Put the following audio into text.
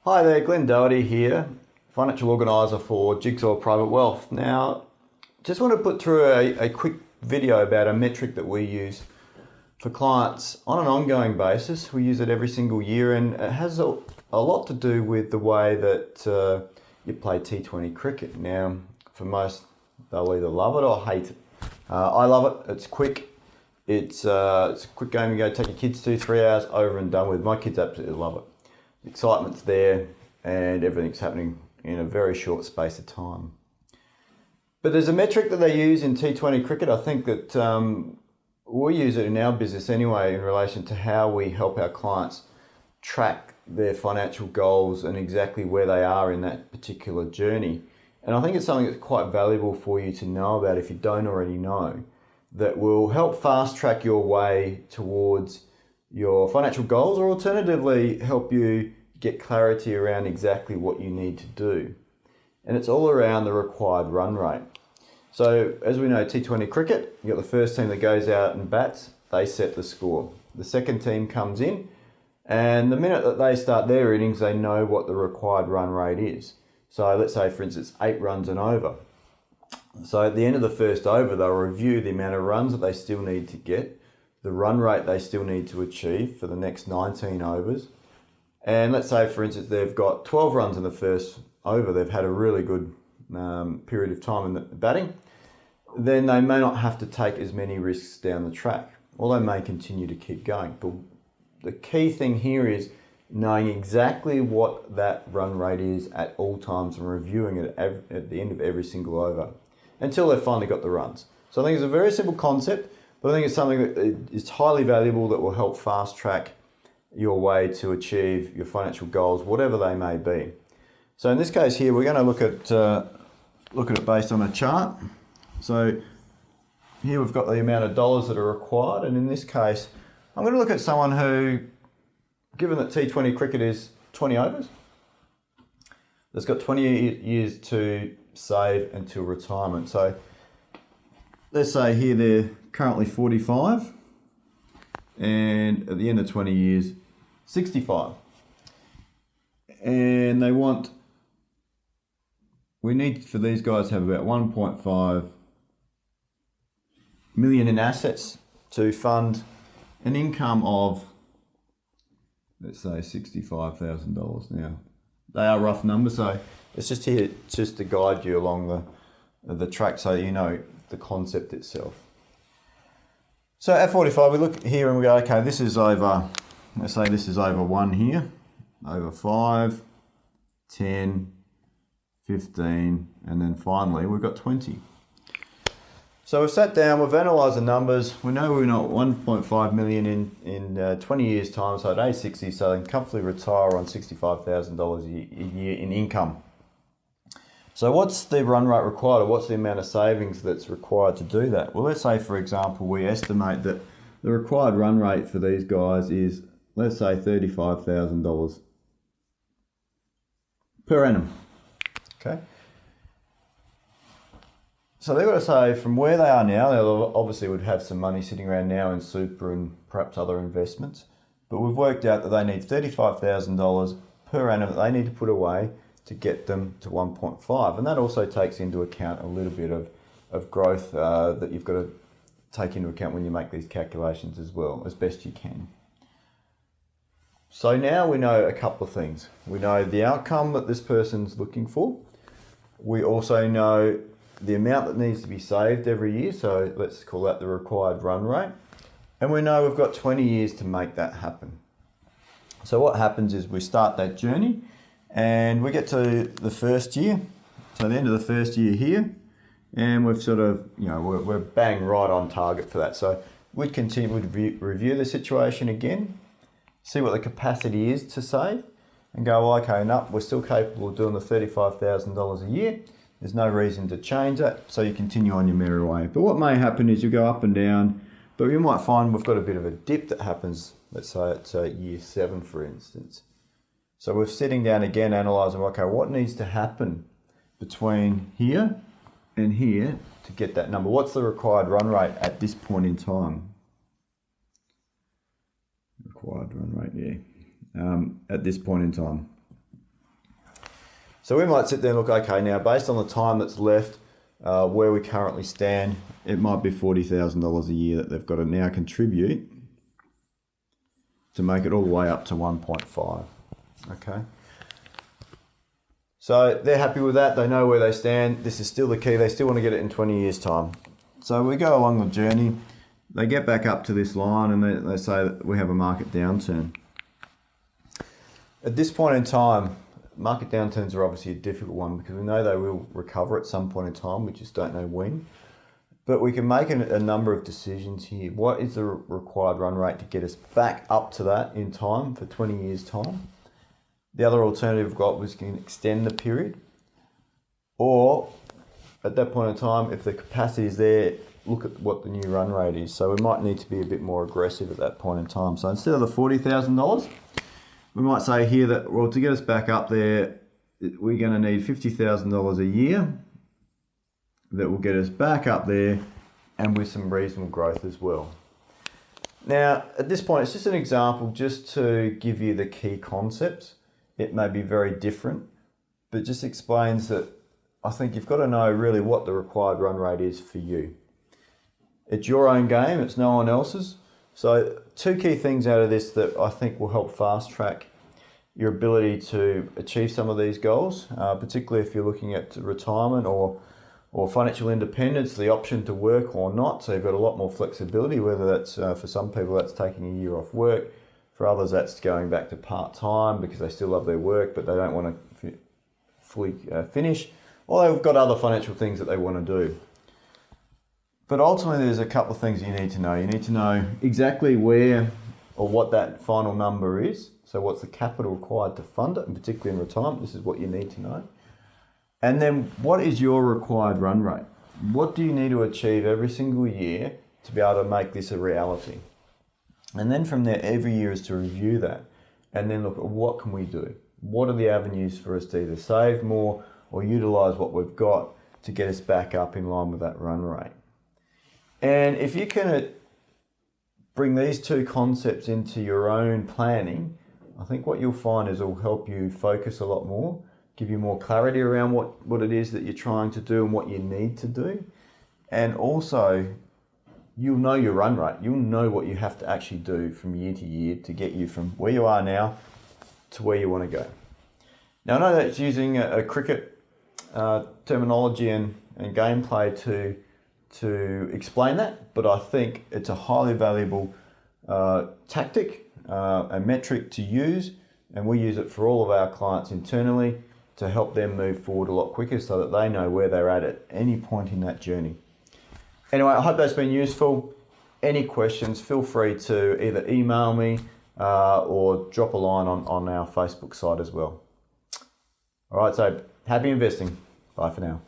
Hi there, Glenn Doherty here, Financial Organiser for Jigsaw Private Wealth. Now, just want to put through a quick video about a metric that we use for clients on an ongoing basis. We use it every single year, and it has a lot to do with the way that you play T20 cricket. Now, for most, they'll either love it or hate it. I love it. It's quick. It's a quick game. You go take your kids 2-3 hours, over and done with. My kids absolutely love it. The excitement's there and everything's happening in a very short space of time. But there's a metric that they use in T20 cricket. I think that we use it in our business anyway in relation to how we help our clients track their financial goals and exactly where they are in that particular journey. And I think it's something that's quite valuable for you to know about if you don't already know, that will help fast track your way towards your financial goals, or alternatively help you get clarity around exactly what you need to do. And it's all around the required run rate. So as we know, T20 cricket, you've got the first team that goes out and bats, they set the score. The second team comes in, and the minute that they start their innings, they know what the required run rate is. So let's say, for instance, 8 runs and over. So at the end of the first over, they'll review the amount of runs that they still need to get, the run rate they still need to achieve for the next 19 overs. And let's say, for instance, they've got 12 runs in the first over, they've had a really good period of time in the batting, then they may not have to take as many risks down the track, or they may continue to keep going. But the key thing here is knowing exactly what that run rate is at all times and reviewing it at the end of every single over until they've finally got the runs. So I think it's a very simple concept, but I think it's something that is highly valuable that will help fast track your way to achieve your financial goals, whatever they may be. So in this case here, we're going to look at it based on a chart. So here we've got the amount of dollars that are required, and in this case, I'm going to look at someone who, given that T20 cricket is 20 overs, that's got 20 years to save until retirement. So let's say here they're currently 45, and at the end of 20 years, 65. And we need for these guys to have about 1.5 million in assets to fund an income of, let's say, $65,000. Now, they are rough numbers, so it's just here just to guide you along the track so you know the concept itself. So at 45, we look here and we go, okay, this is over, let's say this is over 1 here, over 5, 10, 15, and then finally we've got 20. So we've sat down, we've analysed the numbers, we know we're not 1.5 million in 20 years time, so at age 60, so they can comfortably retire on $65,000 a year in income. So what's the run rate required, or what's the amount of savings that's required to do that? Well, let's say, for example, we estimate that the required run rate for these guys is, let's say, $35,000 per annum. Okay. So they've got to say, from where they are now, they obviously would have some money sitting around now in super and perhaps other investments, but we've worked out that they need $35,000 per annum that they need to put away to get them to 1.5, and that also takes into account a little bit of growth that you've got to take into account when you make these calculations as well, as best you can. So now we know a couple of things. We know the outcome that this person's looking for. We also know the amount that needs to be saved every year, so let's call that the required run rate. And we know we've got 20 years to make that happen. So what happens is we start that journey and we get to the first year, so the end of the first year here, and we've sort of, we're bang right on target for that. So we'd continue to review the situation again, see what the capacity is to save, and go, well, okay, no, we're still capable of doing the $35,000 a year. There's no reason to change that, so you continue on your merry way. But what may happen is you go up and down, but you might find we've got a bit of a dip that happens, let's say it's year 7, for instance. So we're sitting down again, analysing, okay, what needs to happen between here and here to get that number? What's the required run rate at this point in time? yeah, at this point in time. So we might sit there and look, okay, now based on the time that's left, where we currently stand, it might be $40,000 a year that they've got to now contribute to make it all the way up to 1.5. Okay. So they're happy with that. They know where they stand. This is still the key. They still want to get it in 20 years' time. So we go along the journey. They get back up to this line and they say that we have a market downturn. At this point in time, market downturns are obviously a difficult one because we know they will recover at some point in time. We just don't know when. But we can make a number of decisions here. What is the required run rate to get us back up to that in time for 20 years' time? The other alternative we've got was can extend the period. Or at that point in time, if the capacity is there, look at what the new run rate is. So we might need to be a bit more aggressive at that point in time. So instead of the $40,000, we might say here that, well, to get us back up there, we're going to need $50,000 a year. That will get us back up there and with some reasonable growth as well. Now, at this point, it's just an example just to give you the key concepts. It may be very different, but just explains that I think you've got to know really what the required run rate is for you. It's your own game, it's no one else's. So two key things out of this that I think will help fast track your ability to achieve some of these goals, particularly if you're looking at retirement or financial independence, the option to work or not. So you've got a lot more flexibility, whether that's for some people that's taking a year off work, for others that's going back to part-time because they still love their work but they don't want to fully finish, or they've got other financial things that they want to do. But ultimately there's a couple of things you need to know. You need to know exactly where or what that final number is. So what's the capital required to fund it, and particularly in retirement, this is what you need to know. And then what is your required run rate? What do you need to achieve every single year to be able to make this a reality? And then from there, every year is to review that and then look at what can we do? What are the avenues for us to either save more or utilize what we've got to get us back up in line with that run rate? And if you can bring these two concepts into your own planning, I think what you'll find is it will help you focus a lot more, give you more clarity around what it is that you're trying to do and what you need to do. And also, you'll know your run rate. You'll know what you have to actually do from year to year to get you from where you are now to where you want to go. Now, I know that's using a cricket terminology and gameplay to explain that, but I think it's a highly valuable tactic and metric to use, and we use it for all of our clients internally to help them move forward a lot quicker so that they know where they're at any point in that journey. Anyway, I hope that's been useful. Any questions, feel free to either email me or drop a line on our Facebook site as well. All right, so happy investing. Bye for now.